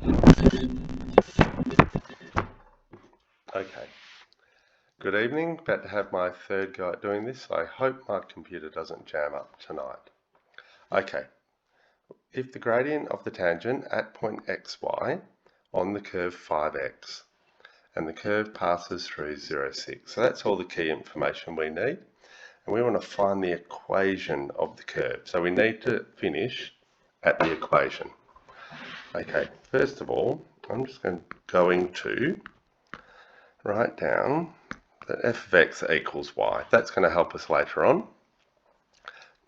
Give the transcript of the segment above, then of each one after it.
Okay, good evening. About to have my third go at doing this. I hope my computer doesn't jam up tonight. Okay, if the gradient of the tangent at point xy on the curve 5x and the curve passes through 0, 6. So that's all the key information we need. And we want to find the equation of the curve. So we need to finish at the equation. Okay, first of all, I'm just going to write down that f of x equals y. That's going to help us later on.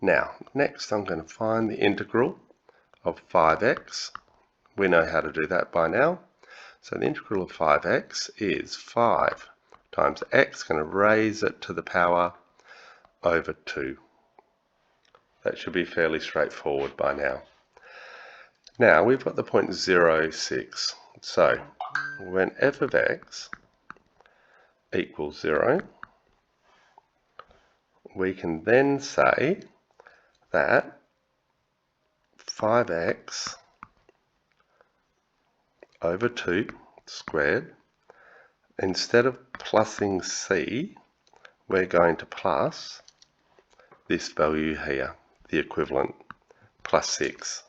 Now, next I'm going to find the integral of 5x. We know how to do that by now. So the integral of 5x is 5 times x, going to raise it to the power over 2. That should be fairly straightforward by now. Now we've got the point 0, 6. So when f of x equals 0, we can then say that 5x over 2 squared, instead of plussing c, we're going to plus this value here, the equivalent, plus 6.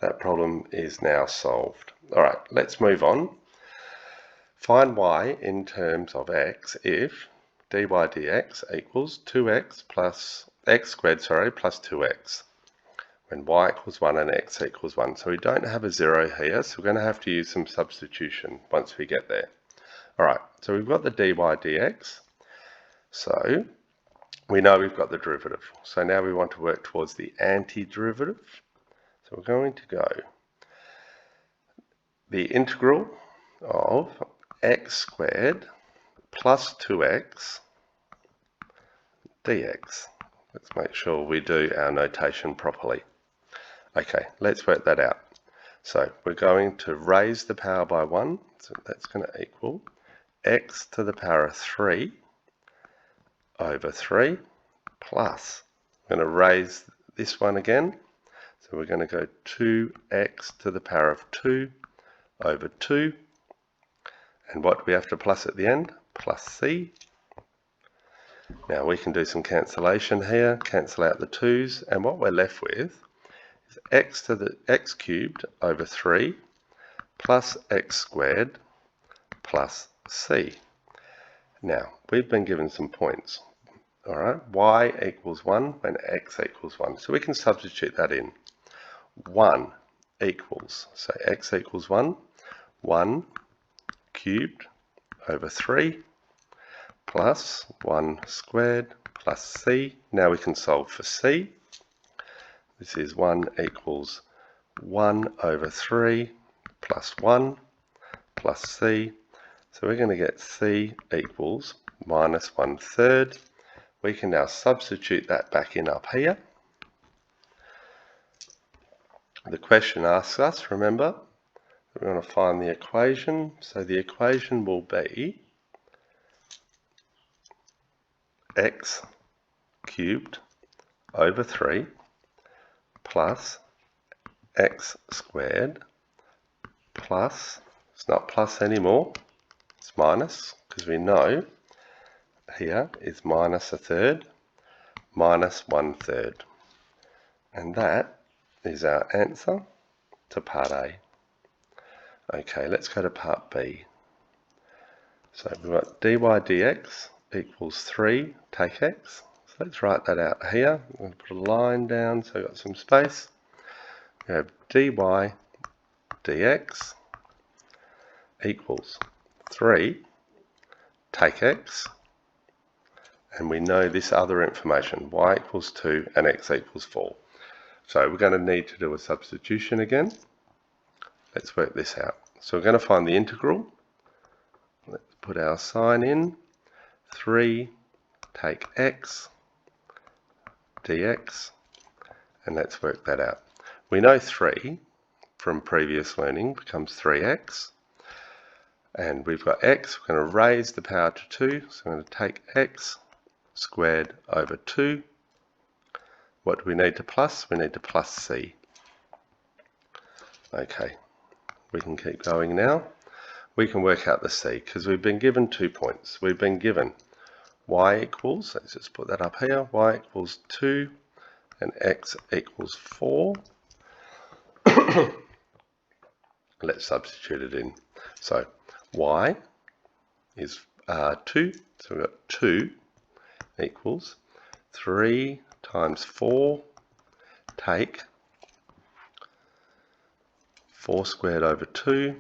That problem is now solved. Alright, let's move on. Find y in terms of x if dy dx equals 2x plus x squared, plus 2x, when y equals 1 and x equals 1. So we don't have a 0 here, so we're going to have to use some substitution once we get there. Alright, so we've got the dy dx, so we know we've got the derivative. So now we want to work towards the antiderivative. So we're going to go the integral of x squared plus 2x dx. Let's make sure we do our notation properly. Okay, let's work that out. So we're going to raise the power by 1, so that's going to equal x to the power of 3 over 3 plus, I'm going to raise this one again, so we're going to go 2x to the power of 2 over 2, and what do we have to plus at the end? Plus c. Now we can do some cancellation here, cancel out the 2's, and what we're left with is x to the x cubed over 3 plus x squared plus c. Now, we've been given some points. Alright, y equals 1 when x equals 1. So we can substitute that in. 1 equals, so x equals 1, 1 cubed over 3 plus 1 squared plus c. Now we can solve for c. This is 1 equals 1 over 3 plus 1 plus c. So we're going to get c equals minus 1/3. We can now substitute that back in up here. The question asks us, remember, we want to find the equation. So the equation will be x cubed over 3 plus x squared plus, it's not plus anymore, it's minus, because we know here is minus 1/3 minus 1/3. And that is our answer to part A. Okay, let's go to part B. So we've got dy dx equals 3 take x. So let's write that out here. I'm going to put a line down so we've got some space. We have dy dx equals 3 take x. And we know this other information, y equals 2 and x equals 4. So we're going to need to do a substitution again. Let's work this out. So we're going to find the integral. Let's put our sign in. 3 take x dx, and let's work that out. We know 3 from previous learning becomes 3x, and we've got x, we're going to raise the power to 2, so we're going to take x squared over 2. What do we need to plus? We need to plus c. Okay, we can keep going now. We can work out the c because we've been given 2 points. We've been given y equals, let's just put that up here, y equals 2 and x equals 4. Let's substitute it in. So y is 2, so we've got 2 equals 3 times 4, take 4 squared over 2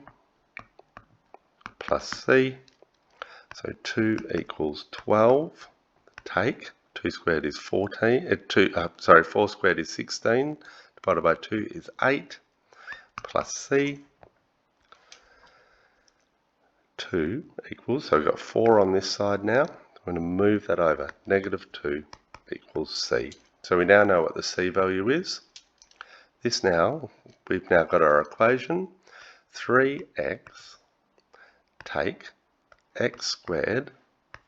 plus c. So 2 equals 12, take 2 squared is 14, 4 squared is 16, divided by 2 is 8, plus c. 2 equals, so we've got 4 on this side now. I'm going to move that over. Negative 2 equals c. So we now know what the c value is. We've now got our equation. 3x take x squared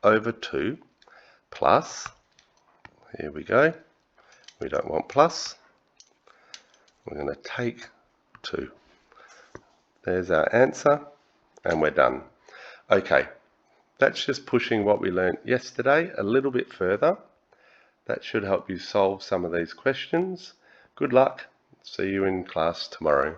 over 2 plus, here we go, we don't want plus, we're going to take 2. There's our answer, and we're done. Okay, that's just pushing what we learned yesterday a little bit further. That should help you solve some of these questions. Good luck. See you in class tomorrow.